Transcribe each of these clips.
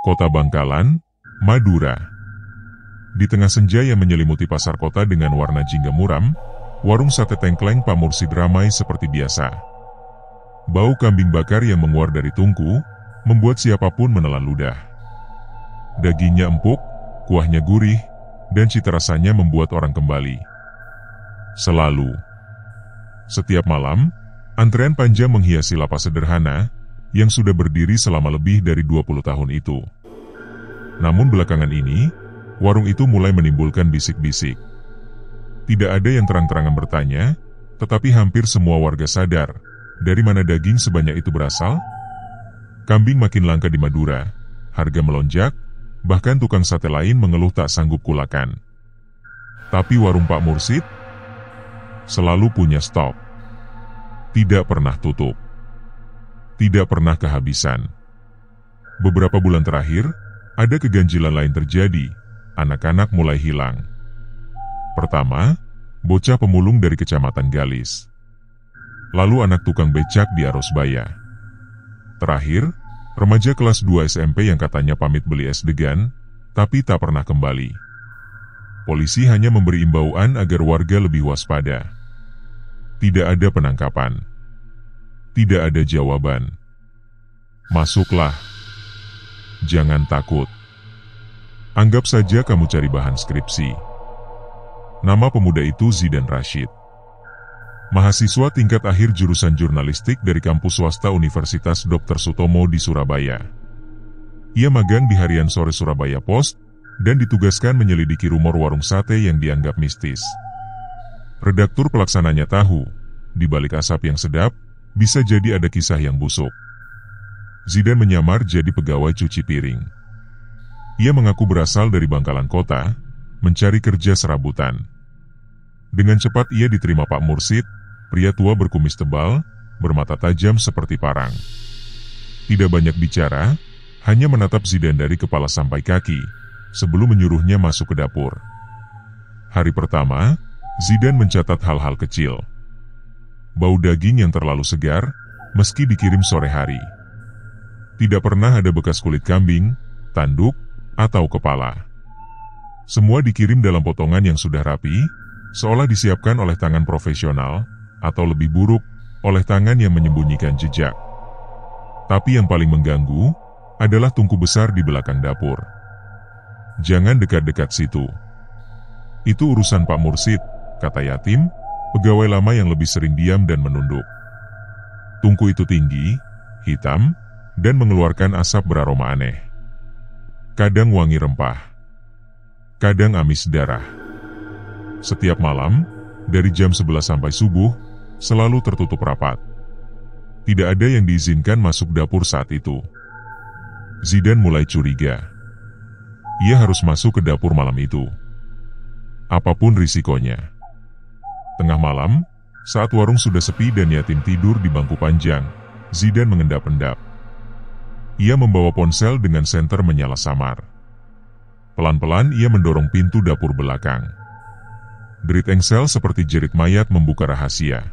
Kota Bangkalan, Madura. Di tengah senja yang menyelimuti pasar kota dengan warna jingga muram, warung sate tengkleng Pak Mursid ramai seperti biasa. Bau kambing bakar yang menguar dari tungku, membuat siapapun menelan ludah. Dagingnya empuk, kuahnya gurih, dan cita rasanya membuat orang kembali. Selalu. Setiap malam, antrean panjang menghiasi lapak sederhana, yang sudah berdiri selama lebih dari 20 tahun itu. Namun belakangan ini, warung itu mulai menimbulkan bisik-bisik. Tidak ada yang terang-terangan bertanya, tetapi hampir semua warga sadar, dari mana daging sebanyak itu berasal? Kambing makin langka di Madura, harga melonjak, bahkan tukang sate lain mengeluh tak sanggup kulakan. Tapi warung Pak Mursid selalu punya stok. Tidak pernah tutup. Tidak pernah kehabisan. Beberapa bulan terakhir, ada keganjilan lain terjadi. Anak-anak mulai hilang. Pertama, bocah pemulung dari Kecamatan Galis. Lalu anak tukang becak di Arosbaya. Terakhir, remaja kelas 2 SMP yang katanya pamit beli es degan, tapi tak pernah kembali. Polisi hanya memberi imbauan agar warga lebih waspada. Tidak ada penangkapan. Tidak ada jawaban. Masuklah. Jangan takut. Anggap saja kamu cari bahan skripsi. Nama pemuda itu Zidan Rashid. Mahasiswa tingkat akhir jurusan jurnalistik dari kampus swasta Universitas Dr. Sutomo di Surabaya. Ia magang di harian sore Surabaya Post, dan ditugaskan menyelidiki rumor warung sate yang dianggap mistis. Redaktur pelaksananya tahu, di balik asap yang sedap, bisa jadi ada kisah yang busuk. Zidan menyamar jadi pegawai cuci piring. Ia mengaku berasal dari Bangkalan Kota, mencari kerja serabutan. Dengan cepat ia diterima Pak Mursid, pria tua berkumis tebal, bermata tajam seperti parang. Tidak banyak bicara, hanya menatap Zidan dari kepala sampai kaki, sebelum menyuruhnya masuk ke dapur. Hari pertama, Zidan mencatat hal-hal kecil. Bau daging yang terlalu segar, meski dikirim sore hari. Tidak pernah ada bekas kulit kambing, tanduk, atau kepala. Semua dikirim dalam potongan yang sudah rapi, seolah disiapkan oleh tangan profesional, atau lebih buruk, oleh tangan yang menyembunyikan jejak. Tapi yang paling mengganggu, adalah tungku besar di belakang dapur. Jangan dekat-dekat situ. Itu urusan Pak Mursid, kata Yatim, pegawai lama yang lebih sering diam dan menunduk. Tungku itu tinggi, hitam, dan mengeluarkan asap beraroma aneh. Kadang wangi rempah, kadang amis darah. Setiap malam, dari jam 11 sampai subuh, selalu tertutup rapat. Tidak ada yang diizinkan masuk dapur saat itu. Zidan mulai curiga. Ia harus masuk ke dapur malam itu. Apapun risikonya. Tengah malam, saat warung sudah sepi dan Yatim tidur di bangku panjang, Zidan mengendap-endap. Ia membawa ponsel dengan senter menyala samar. Pelan-pelan ia mendorong pintu dapur belakang. Derit engsel seperti jerit mayat membuka rahasia.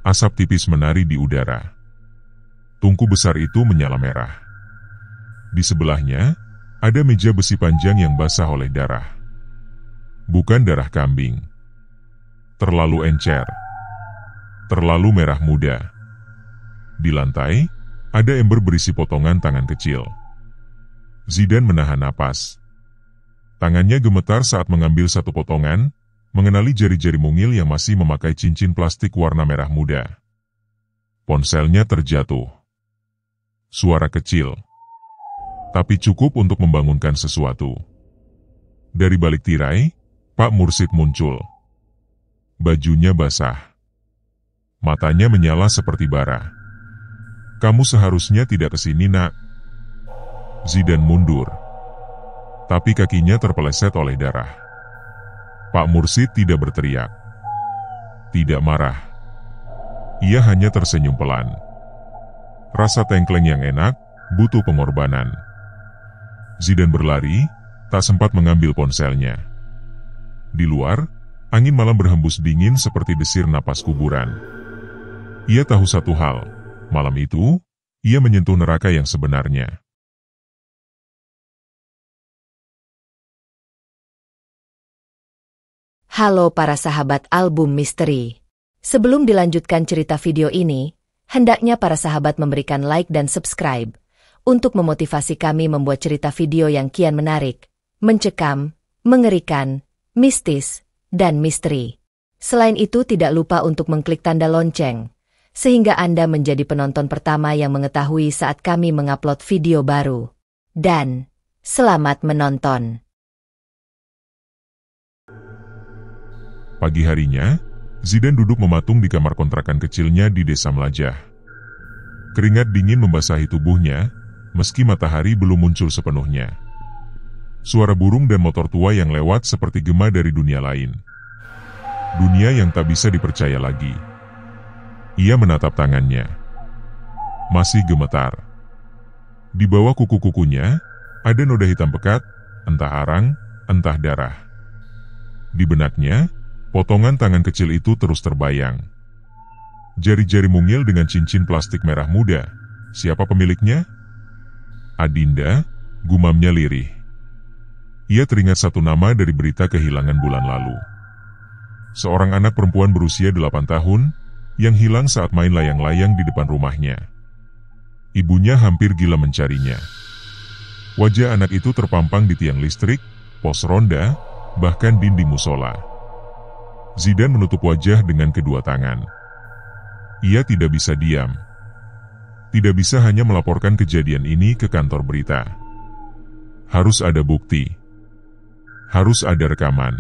Asap tipis menari di udara. Tungku besar itu menyala merah. Di sebelahnya, ada meja besi panjang yang basah oleh darah. Bukan darah kambing. Terlalu encer. Terlalu merah muda. Di lantai, ada ember berisi potongan tangan kecil. Zidan menahan napas. Tangannya gemetar saat mengambil satu potongan, mengenali jari-jari mungil yang masih memakai cincin plastik warna merah muda. Ponselnya terjatuh. Suara kecil, tapi cukup untuk membangunkan sesuatu. Dari balik tirai, Pak Mursid muncul. Bajunya basah. Matanya menyala seperti bara. Kamu seharusnya tidak kesini, nak. Zidan mundur. Tapi kakinya terpeleset oleh darah. Pak Mursid tidak berteriak. Tidak marah. Ia hanya tersenyum pelan. Rasa tengkleng yang enak, butuh pengorbanan. Zidan berlari, tak sempat mengambil ponselnya. Di luar, angin malam berhembus dingin seperti desir napas kuburan. Ia tahu satu hal. Malam itu, ia menyentuh neraka yang sebenarnya. Halo para sahabat album misteri. Sebelum dilanjutkan cerita video ini, hendaknya para sahabat memberikan like dan subscribe untuk memotivasi kami membuat cerita video yang kian menarik, mencekam, mengerikan, mistis, dan misteri. Selain itu tidak lupa untuk mengklik tanda lonceng, sehingga Anda menjadi penonton pertama yang mengetahui saat kami mengupload video baru. Dan, selamat menonton. Pagi harinya, Zidan duduk mematung di kamar kontrakan kecilnya di Desa Melajah. Keringat dingin membasahi tubuhnya, meski matahari belum muncul sepenuhnya. Suara burung dan motor tua yang lewat seperti gema dari dunia lain. Dunia yang tak bisa dipercaya lagi. Ia menatap tangannya. Masih gemetar. Di bawah kuku-kukunya, ada noda hitam pekat, entah arang, entah darah. Di benaknya, potongan tangan kecil itu terus terbayang. Jari-jari mungil dengan cincin plastik merah muda. Siapa pemiliknya? Adinda, gumamnya lirih. Ia teringat satu nama dari berita kehilangan bulan lalu. Seorang anak perempuan berusia 8 tahun, yang hilang saat main layang-layang di depan rumahnya. Ibunya hampir gila mencarinya. Wajah anak itu terpampang di tiang listrik, pos ronda, bahkan dinding musola. Zidan menutup wajah dengan kedua tangan. Ia tidak bisa diam. Tidak bisa hanya melaporkan kejadian ini ke kantor berita. Harus ada bukti. Harus ada rekaman.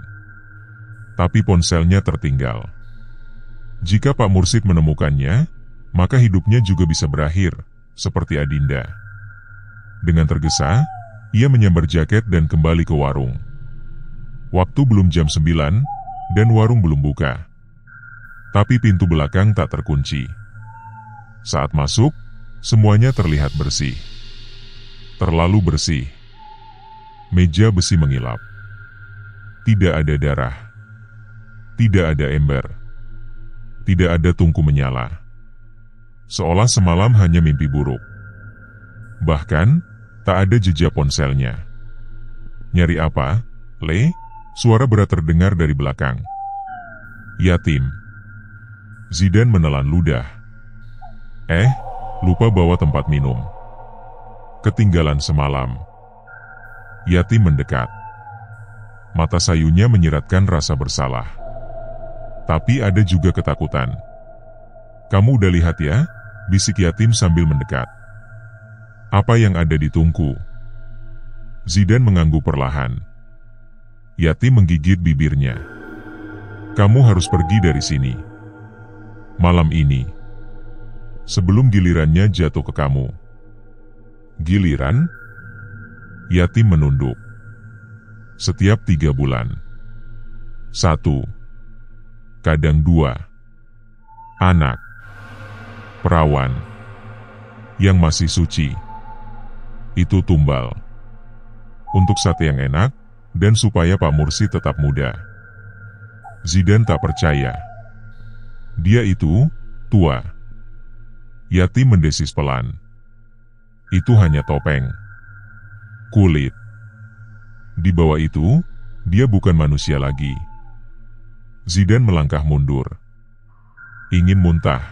Tapi ponselnya tertinggal. Jika Pak Mursid menemukannya, maka hidupnya juga bisa berakhir, seperti Adinda. Dengan tergesa, ia menyambar jaket dan kembali ke warung. Waktu belum jam 9, dan warung belum buka. Tapi pintu belakang tak terkunci. Saat masuk, semuanya terlihat bersih. Terlalu bersih. Meja besi mengilap. Tidak ada darah. Tidak ada ember. Tidak ada tungku menyala. Seolah semalam hanya mimpi buruk. Bahkan, tak ada jejak ponselnya. Nyari apa, Le? Suara berat terdengar dari belakang. Yatim. Zidan menelan ludah. Lupa bawa tempat minum. Ketinggalan semalam. Yatim mendekat. Mata sayunya menyiratkan rasa bersalah. Tapi ada juga ketakutan. Kamu udah lihat ya? Bisik yatim sambil mendekat. Apa yang ada di tungku? Zidan mengangguk perlahan. Yatim menggigit bibirnya. Kamu harus pergi dari sini. Malam ini. Sebelum gilirannya jatuh ke kamu. Giliran? Yatim menunduk. Setiap 3 bulan. 1. Kadang 2. Anak. Perawan. Yang masih suci. Itu tumbal. Untuk sate yang enak, dan supaya Pak Mursid tetap muda. Zidan tak percaya. Dia itu, tua. Yatim mendesis pelan. Itu hanya topeng. Kulit. Di bawah itu, dia bukan manusia lagi. Zidan melangkah mundur. Ingin muntah.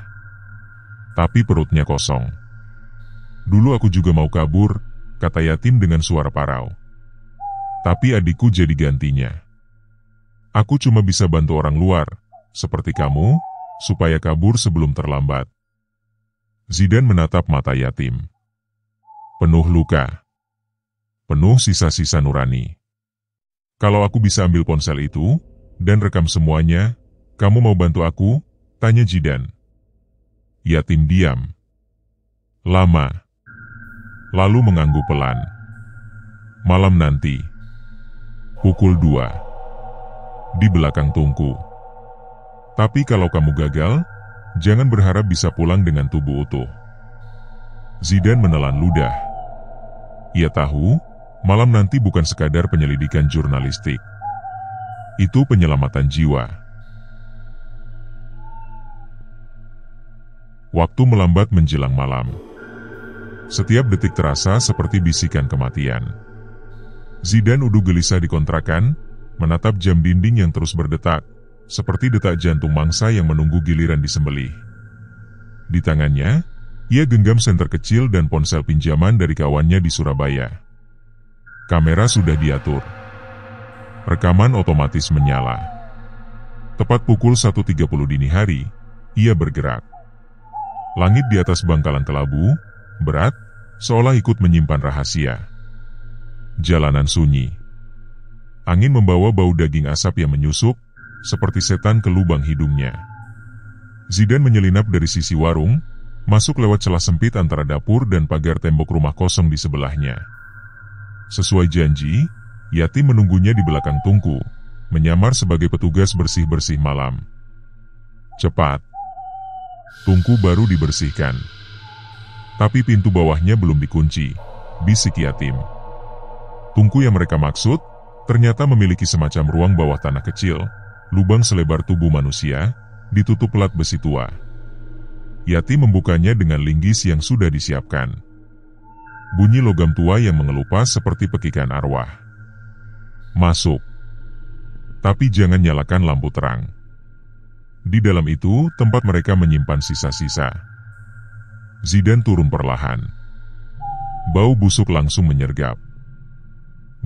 Tapi perutnya kosong. Dulu aku juga mau kabur, kata yatim dengan suara parau. Tapi adikku jadi gantinya. Aku cuma bisa bantu orang luar, seperti kamu, supaya kabur sebelum terlambat. Zidan menatap mata yatim. Penuh luka. Penuh sisa-sisa nurani. Kalau aku bisa ambil ponsel itu, dan rekam semuanya, kamu mau bantu aku? Tanya Zidan. Yatim diam. Lama. Lalu mengangguk pelan. Malam nanti. Pukul 2. Di belakang tungku. Tapi kalau kamu gagal, jangan berharap bisa pulang dengan tubuh utuh. Zidan menelan ludah. Ia tahu, malam nanti bukan sekadar penyelidikan jurnalistik. Itu penyelamatan jiwa. Waktu melambat menjelang malam. Setiap detik terasa seperti bisikan kematian. Zidan duduk gelisah di kontrakan, menatap jam dinding yang terus berdetak, seperti detak jantung mangsa yang menunggu giliran disembelih. Di tangannya, ia genggam senter kecil dan ponsel pinjaman dari kawannya di Surabaya. Kamera sudah diatur. Rekaman otomatis menyala. Tepat pukul 1.30 dini hari, ia bergerak. Langit di atas bangkalan kelabu, berat, seolah ikut menyimpan rahasia. Jalanan sunyi. Angin membawa bau daging asap yang menyusup, seperti setan ke lubang hidungnya. Zidan menyelinap dari sisi warung, masuk lewat celah sempit antara dapur dan pagar tembok rumah kosong di sebelahnya. Sesuai janji, Yati menunggunya di belakang tungku, menyamar sebagai petugas bersih-bersih malam. Cepat. Tungku baru dibersihkan. Tapi pintu bawahnya belum dikunci, bisik Yatim. Tungku yang mereka maksud, ternyata memiliki semacam ruang bawah tanah kecil, lubang selebar tubuh manusia, ditutup plat besi tua. Yati membukanya dengan linggis yang sudah disiapkan. Bunyi logam tua yang mengelupas seperti pekikan arwah. Masuk. Tapi jangan nyalakan lampu terang. Di dalam itu, tempat mereka menyimpan sisa-sisa. Zidan turun perlahan. Bau busuk langsung menyergap.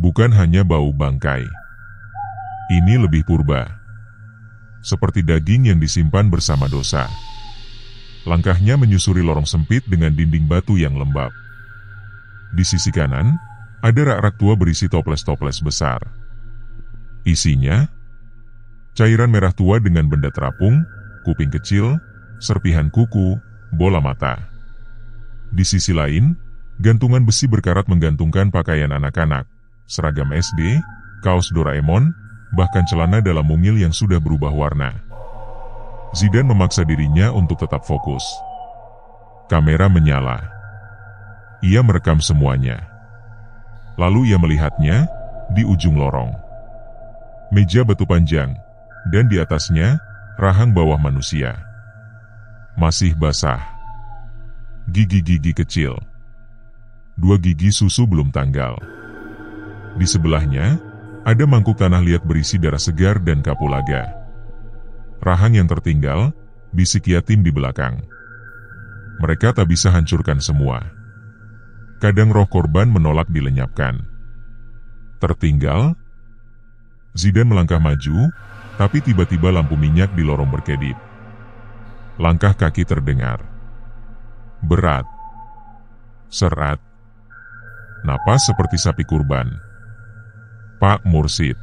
Bukan hanya bau bangkai. Ini lebih purba. Seperti daging yang disimpan bersama dosa. Langkahnya menyusuri lorong sempit dengan dinding batu yang lembab. Di sisi kanan, ada rak-rak tua berisi toples-toples besar. Isinya, cairan merah tua dengan benda terapung, kuping kecil, serpihan kuku, bola mata. Di sisi lain, gantungan besi berkarat menggantungkan pakaian anak-anak, seragam SD, kaos Doraemon, bahkan celana dalam mungil yang sudah berubah warna. Zidan memaksa dirinya untuk tetap fokus. Kamera menyala. Ia merekam semuanya. Lalu ia melihatnya di ujung lorong. Meja batu panjang, dan di atasnya, rahang bawah manusia. Masih basah. Gigi-gigi kecil. 2 gigi susu belum tanggal. Di sebelahnya, ada mangkuk tanah liat berisi darah segar dan kapulaga. Rahang yang tertinggal, bisik Yatim di belakang. Mereka tak bisa hancurkan semua. Kadang roh korban menolak dilenyapkan. Tertinggal, Zidan melangkah maju, tapi tiba-tiba lampu minyak di lorong berkedip. Langkah kaki terdengar. Berat. Serat. Napas seperti sapi kurban. Pak Mursid.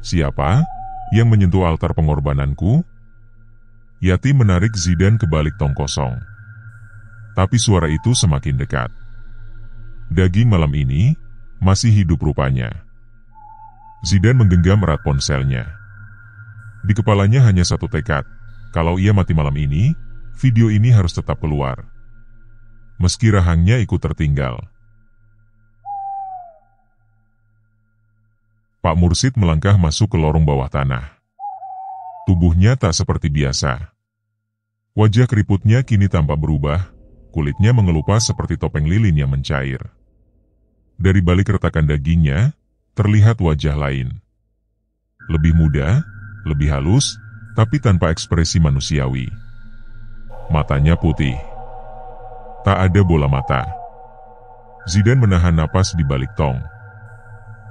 Siapa yang menyentuh altar pengorbananku? Yati menarik Zidan ke balik tong kosong. Tapi suara itu semakin dekat. Daging malam ini masih hidup rupanya. Zidan menggenggam erat ponselnya. Di kepalanya hanya satu tekad. Kalau ia mati malam ini, video ini harus tetap keluar. Meski rahangnya ikut tertinggal. Pak Mursid melangkah masuk ke lorong bawah tanah. Tubuhnya tak seperti biasa. Wajah keriputnya kini tampak berubah, kulitnya mengelupas seperti topeng lilin yang mencair. Dari balik retakan dagingnya, terlihat wajah lain. Lebih muda, lebih halus, tapi tanpa ekspresi manusiawi. Matanya putih. Tak ada bola mata. Zidan menahan napas di balik tong.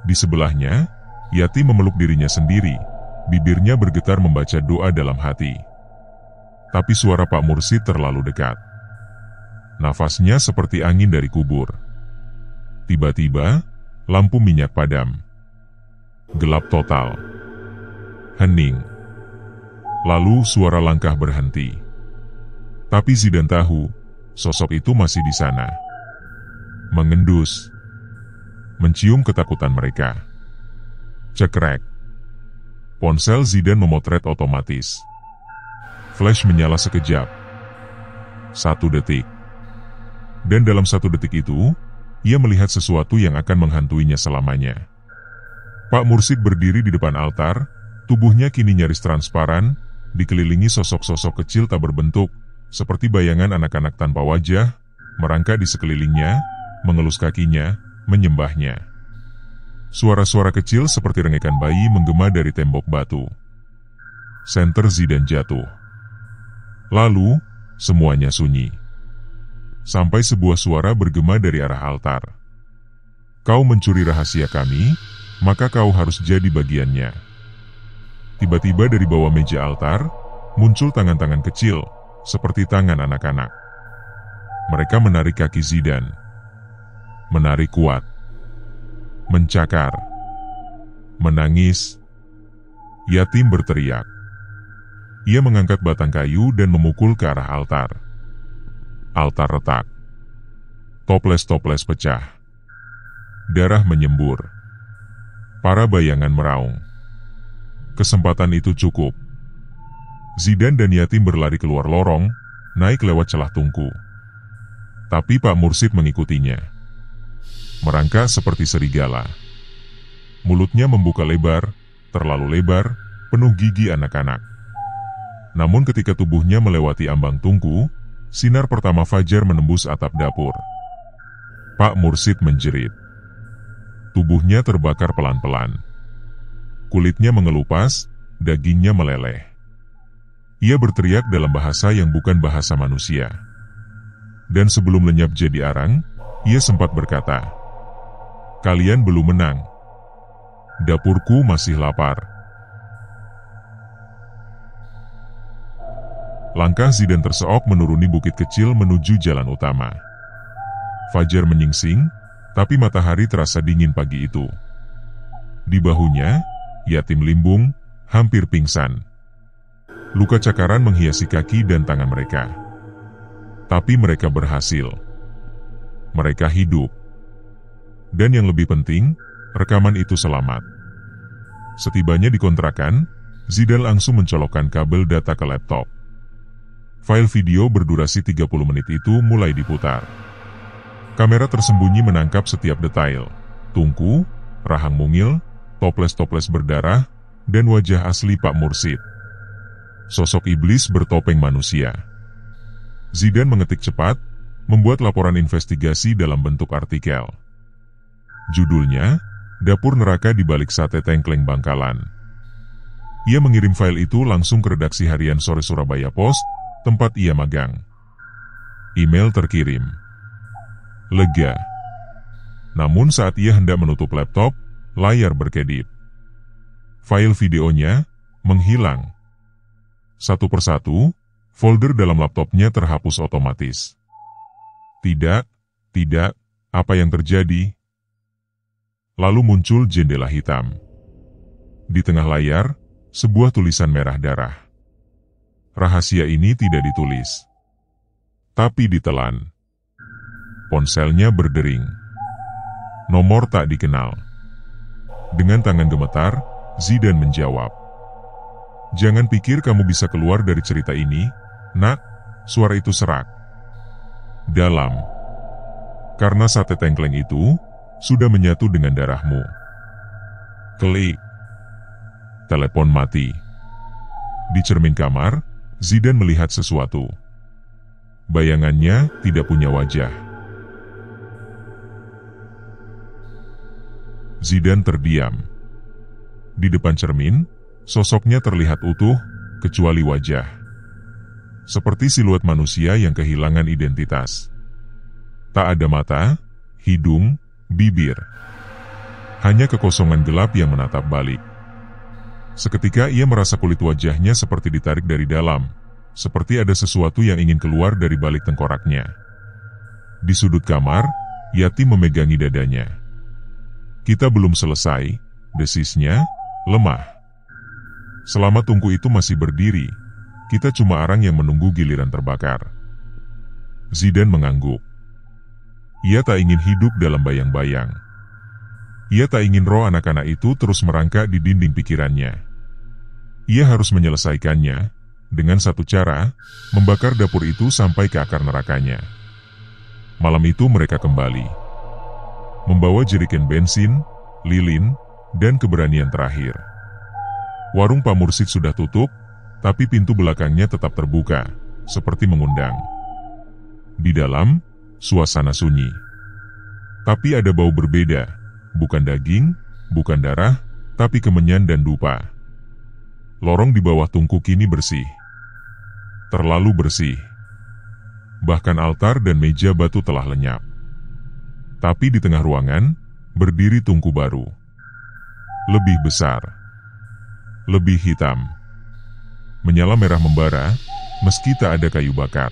Di sebelahnya, Yati memeluk dirinya sendiri, bibirnya bergetar membaca doa dalam hati. Tapi suara Pak Mursid terlalu dekat. Nafasnya seperti angin dari kubur. Tiba-tiba, lampu minyak padam. Gelap total. Hening. Lalu suara langkah berhenti. Tapi Zidan tahu, sosok itu masih di sana. Mengendus. Mencium ketakutan mereka. Cekrek. Ponsel Zidan memotret otomatis. Flash menyala sekejap. 1 detik. Dan dalam 1 detik itu, ia melihat sesuatu yang akan menghantuinya selamanya. Pak Mursid berdiri di depan altar, tubuhnya kini nyaris transparan, dikelilingi sosok-sosok kecil tak berbentuk, seperti bayangan anak-anak tanpa wajah, merangkak di sekelilingnya, mengelus kakinya, menyembahnya. Suara-suara kecil seperti rengekan bayi menggema dari tembok batu. Senter Zidan jatuh. Lalu, semuanya sunyi. Sampai sebuah suara bergema dari arah altar. Kau mencuri rahasia kami, maka kau harus jadi bagiannya. Tiba-tiba dari bawah meja altar, muncul tangan-tangan kecil, seperti tangan anak-anak. Mereka menarik kaki Zidan. Menarik kuat. Mencakar. Menangis. Yatim berteriak. Ia mengangkat batang kayu dan memukul ke arah altar. Altar retak. Toples-toples pecah. Darah menyembur. Para bayangan meraung. Kesempatan itu cukup. Zidan dan Yatim berlari keluar lorong, naik lewat celah tungku. Tapi Pak Mursid mengikutinya. Merangkak seperti serigala. Mulutnya membuka lebar, terlalu lebar, penuh gigi anak-anak. Namun ketika tubuhnya melewati ambang tungku, sinar pertama fajar menembus atap dapur. Pak Mursid menjerit. Tubuhnya terbakar pelan-pelan. Kulitnya mengelupas, dagingnya meleleh. Ia berteriak dalam bahasa yang bukan bahasa manusia. Dan sebelum lenyap jadi arang, ia sempat berkata, "Kalian belum menang. Dapurku masih lapar." Langkah Zidan terseok menuruni bukit kecil menuju jalan utama. Fajar menyingsing, tapi matahari terasa dingin pagi itu. Di bahunya, Yatim limbung, hampir pingsan. Luka cakaran menghiasi kaki dan tangan mereka. Tapi mereka berhasil. Mereka hidup. Dan yang lebih penting, rekaman itu selamat. Setibanya di kontrakan, Zidan langsung mencolokkan kabel data ke laptop. File video berdurasi 30 menit itu mulai diputar. Kamera tersembunyi menangkap setiap detail. Tungku, rahang mungil, toples-toples berdarah, dan wajah asli Pak Mursid. Sosok iblis bertopeng manusia. Zidan mengetik cepat, membuat laporan investigasi dalam bentuk artikel. Judulnya, Dapur Neraka di Balik Sate Tengkleng Bangkalan. Ia mengirim file itu langsung ke redaksi harian Sore Surabaya Post, tempat ia magang. Email terkirim. Lega. Namun saat ia hendak menutup laptop, layar berkedip. File videonya menghilang. Satu persatu, folder dalam laptopnya terhapus otomatis. Tidak, apa yang terjadi? Lalu muncul jendela hitam. Di tengah layar, sebuah tulisan merah darah. Rahasia ini tidak ditulis, tapi ditelan. Ponselnya berdering. Nomor tak dikenal. Dengan tangan gemetar, Zidan menjawab. Jangan pikir kamu bisa keluar dari cerita ini, nak, suara itu serak. Dalam. Karena sate tengkleng itu, sudah menyatu dengan darahmu. Klik. Telepon mati. Di cermin kamar, Zidan melihat sesuatu. Bayangannya tidak punya wajah. Zidan terdiam. Di depan cermin, sosoknya terlihat utuh, kecuali wajah. Seperti siluet manusia yang kehilangan identitas. Tak ada mata, hidung, bibir. Hanya kekosongan gelap yang menatap balik. Seketika ia merasa kulit wajahnya seperti ditarik dari dalam, seperti ada sesuatu yang ingin keluar dari balik tengkoraknya. Di sudut kamar, Yatim memegangi dadanya. Kita belum selesai, desisnya, lemah. Selama tungku itu masih berdiri, kita cuma arang yang menunggu giliran terbakar. Zidan mengangguk. Ia tak ingin hidup dalam bayang-bayang. Ia tak ingin roh anak-anak itu terus merangkak di dinding pikirannya. Ia harus menyelesaikannya, dengan satu cara, membakar dapur itu sampai ke akar nerakanya. Malam itu mereka kembali. Membawa jerigen bensin, lilin, dan keberanian terakhir. Warung Pak Mursid sudah tutup, tapi pintu belakangnya tetap terbuka, seperti mengundang. Di dalam, suasana sunyi. Tapi ada bau berbeda, bukan daging, bukan darah, tapi kemenyan dan dupa. Lorong di bawah tungku kini bersih. Terlalu bersih. Bahkan altar dan meja batu telah lenyap. Tapi di tengah ruangan, berdiri tungku baru. Lebih besar. Lebih hitam. Menyala merah membara, meski tak ada kayu bakar.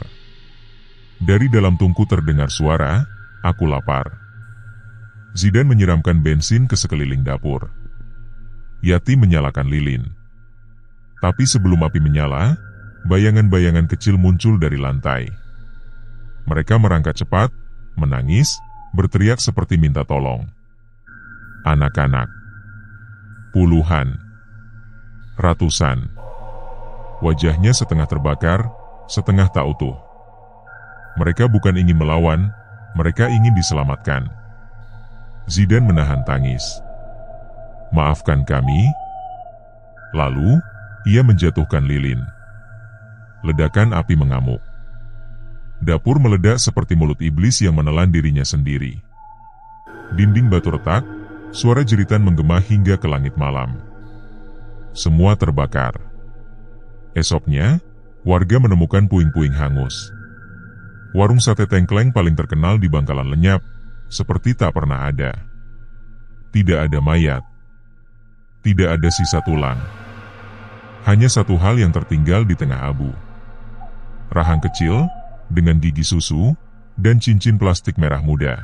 Dari dalam tungku terdengar suara, "Aku lapar." Zidan menyiramkan bensin ke sekeliling dapur. Yati menyalakan lilin. Tapi sebelum api menyala, bayangan-bayangan kecil muncul dari lantai. Mereka merangkak cepat, menangis, berteriak seperti minta tolong. Anak-anak. Puluhan. Ratusan. Wajahnya setengah terbakar, setengah tak utuh. Mereka bukan ingin melawan, mereka ingin diselamatkan. Zidan menahan tangis. "Maafkan kami." Lalu, ia menjatuhkan lilin. Ledakan api mengamuk. Dapur meledak seperti mulut iblis yang menelan dirinya sendiri. Dinding batu retak, suara jeritan menggema hingga ke langit malam. Semua terbakar. Esoknya, warga menemukan puing-puing hangus. Warung sate tengkleng paling terkenal di Bangkalan lenyap, seperti tak pernah ada. Tidak ada mayat. Tidak ada sisa tulang. Hanya satu hal yang tertinggal di tengah abu. Rahang kecil, dengan gigi susu, dan cincin plastik merah muda.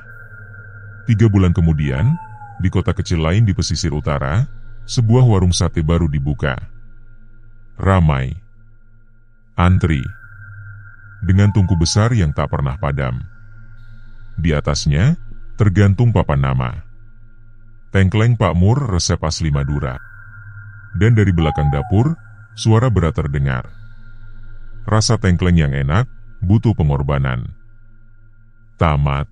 3 bulan kemudian, di kota kecil lain di pesisir utara, sebuah warung sate baru dibuka. Ramai. Antri. Dengan tungku besar yang tak pernah padam. Di atasnya, tergantung papan nama. Tengkleng Pak Mur resep asli Madura. Dan dari belakang dapur, suara berat terdengar. Rasa tengkleng yang enak, butuh pengorbanan. Tamat.